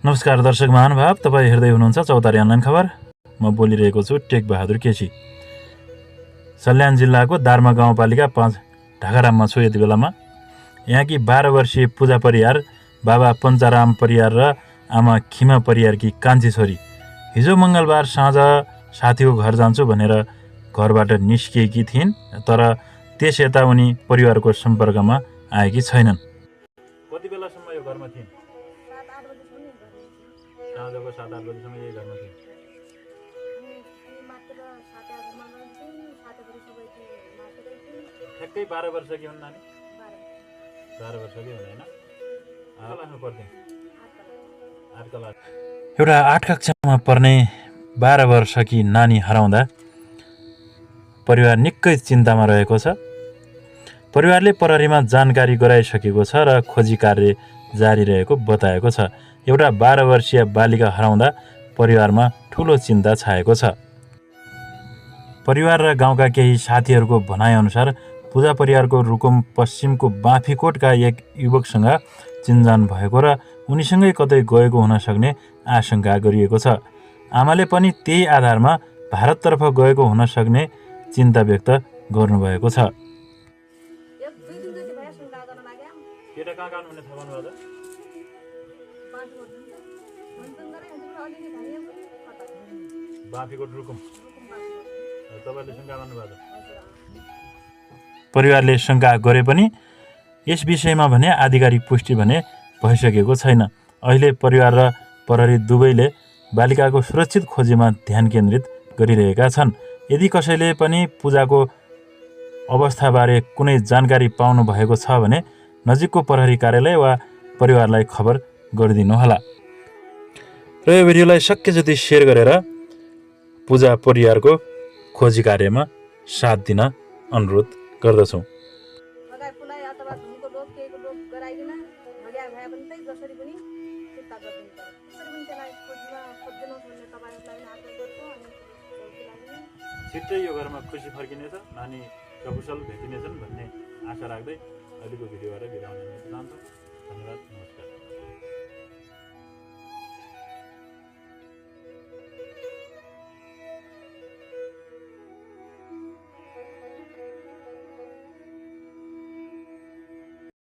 नमस्कार दर्शक महानुभाव, तपाईँ हेर्दै हुनुहुन्छ चौतारी अनलाइन खबर। म बोलिरहेको छु टेक बहादुर केसी। सल्यान जिल्लाको दार्मा गाउँपालिका 5 ढाकाराममा छु यति बेलामा। यहाँकी 12 वर्षीय पूजा परियार, बाबा पञ्चाराम परियार र आमा खिमा परियारकी कान्छी छोरी हिजो मङ्गलबार साँझ साथीको घर जान्छु भनेर घरबाट निस्किएकी थिइन्, तर त्यस यता उनी परिवारको सम्पर्कमा आएकी छैनन्। कति बेलासम्म यो घरमा थिइन्? साँझको 7-8 बजीसम्म यही घरमा थिइन्। ठ्याक्कै 12 वर्षकी हुन् नानी? 12 वर्षकै हुन् होइन? क्लासमा पढ्थिन्? 8 क्लास। एउटा 8 कक्षामा पढ्ने 12 वर्षकी नानी हराउँदा परिवार निकै चिन्तामा रहेको छ। परिवारले प्रहरीमा जानकारी गराइसकेको छ र खोजी कार्य जारी रहेको बताएको छ। एउटा 12 वर्षीय बालिका हराउँदा परिवारमा ठुलो चिन्ता छाएको छ। परिवार र गाउँका केही साथीहरूको भनाइअनुसार पूजा परियारको रुकुम पश्चिमको बाँफीकोटका एक युवकसँग चिन्जान भएको र उनीसँगै कतै गएको हुन सक्ने आशंका गरिएको छ। आमाले पनि त्यही आधारमा भारततर्फ गएको हुन सक्ने चिन्ता व्यक्त गर्नुभएको छ। परिवारले शङ्का गरे पनि यस विषयमा भने आधिकारिक पुष्टि भने भइसकेको छैन। अहिले परिवार र प्रहरी दुवैले बालिकाको सुरक्षित खोजीमा ध्यान केन्द्रित गरिरहेका छन्। यदि कसैले पनि पूजाको अवस्थाबारे कुनै जानकारी पाउनु भएको छ भने नजिकको प्रहरी कार्यालय वा परिवारलाई खबर गरिदिनुहोला। र यो भिडियोलाई शक्य जति सेयर गरेर पूजा परियारको खोजी कार्यमा साथ दिन अनुरोध गर्दछौँ। छिट्टै यो घरमा खुसी फर्किनेछ, नानी सकुशल भेटिनेछन् भन्ने आशा राख्दै अहिलेको भिडियोबाट बिदा हुन चाहन्छु। धन्यवाद, नमस्कार।